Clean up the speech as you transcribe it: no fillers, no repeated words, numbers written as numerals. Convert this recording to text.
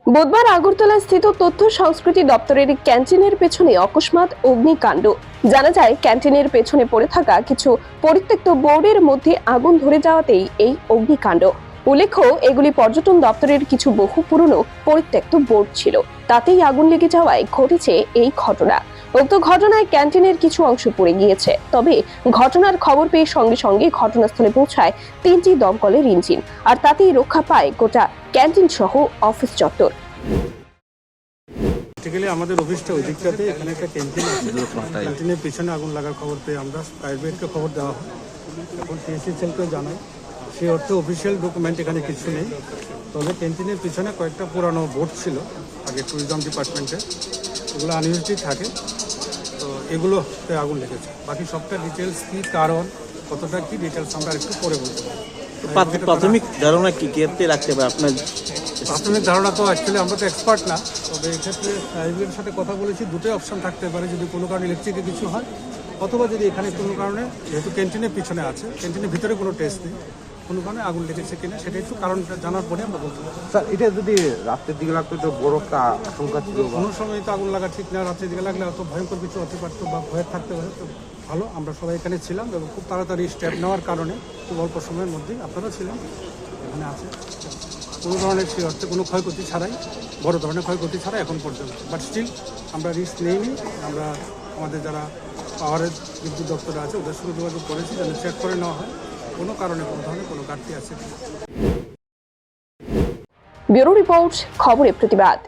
বুধবার আগরতলা স্থিত তথ্য সংস্কৃতি দপ্তরের ক্যান্টিনের পেছনে অকস্মাৎ অগ্নিকাণ্ড। জানা যায়, ক্যান্টিনের পেছনে পড়ে থাকা কিছু পরিত্যক্ত বোর্ডের মধ্যে আগুন ধরে যাওয়াতেই এই অগ্নিকাণ্ড। উল্লেখ্য, এগুলি পর্যটন দপ্তরের কিছু বহু পুরনো পরিত্যক্ত বোর্ড ছিল। তাতেই আগুন লেগে যাওয়ায় ঘটেছে এই ঘটনা। উক্ত ঘটনায় ক্যান্টিনের কিছু অংশ পড়ে গিয়েছে। তবে ঘটনার খবর পেয়ে সঙ্গে সঙ্গে ঘটনাস্থলে পৌঁছায় 3টি দমকলের ইঞ্জিন, আর তাতেই রক্ষা পায় গোটা ক্যান্টিন সহ অফিস চত্বর। আমাদের অফিসটা ওই দিকটাতে, এখানে একটা ক্যান্টিন আছে। ক্যান্টিনের পিছনে আগুন লাগার খবর পেয়ে আমরা ফায়ার ব্রিগেডকে খবর দেওয়া হয়। এখন টিএসসিএলকেও জানাই। সেই অর্থে অফিসিয়াল ডকুমেন্ট এখানে কিছু নেই। তবে ক্যান্টিনের পিছনে কয়েকটা পুরানো বোর্ড ছিল আগে ট্যুরিজম ডিপার্টমেন্টের, এগুলো আনইউজড থাকে। তো এগুলোতে আগুন লেগেছে। বাকি সবটা ডিটেলস কী কারণ, কতটা কী ডিটেলস আমরা একটু পরে বলতে পারি। প্রাথমিক ধারণা কি কেটে রাখতে হবে আপনার? প্রাথমিক ধারণা তো অ্যাকচুয়ালি আমরা তো এক্সপার্ট না। তবে এক্ষেত্রে ফায়ার সাথে কথা বলেছি, দুটোই অপশন থাকতে পারে। যদি কোনো কারণে ইলেকট্রিকে কিছু হয়, অথবা যদি এখানে কোনো কারণে, যেহেতু ক্যান্টিনের পিছনে আছে, ক্যান্টিনের ভিতরে কোনো টেস্ট নেই, কোনো কারণে আগুন লেগেছে কিনা সেটা একটু কারণটা জানার পরে আমরা বলতে পারি। স্যার, এটা যদি রাতের দিকে লাগতো তো বড় একটা আশঙ্কা ছিল। কোনো সময় তো আগুন লাগা ঠিক না, রাতের দিকে লাগলে অত ভয়ঙ্কর কিছু হতে পারতো বা ভয়ের থাকতে পারে। তো ভালো, আমরা সবাই এখানে ছিলাম এবং খুব তাড়াতাড়ি স্টেপ নেওয়ার কারণে খুব অল্প সময়ের মধ্যেই আপনারা ছিলেন, এখানে আছে। কোনো ধরনের সেই অর্থে কোনো ক্ষয়ক্ষতি ছাড়াই, বড় ধরনের ক্ষয়ক্ষতি ছাড়াই এখন পর্যন্ত। বাট স্টিল আমরা রিস্ক নেইনি। আমরা আমাদের যারা পাওয়ারের বিদ্যুৎ দপ্তরে আছে ওদের সঙ্গে যোগাযোগ করেছি, যেন চেক করে নেওয়া হয় কোনো কারণে কোনো ধরনের কোনো ঘাটতি আছে। ব্যুরো রিপোর্ট, খবরের প্রতিবাদ।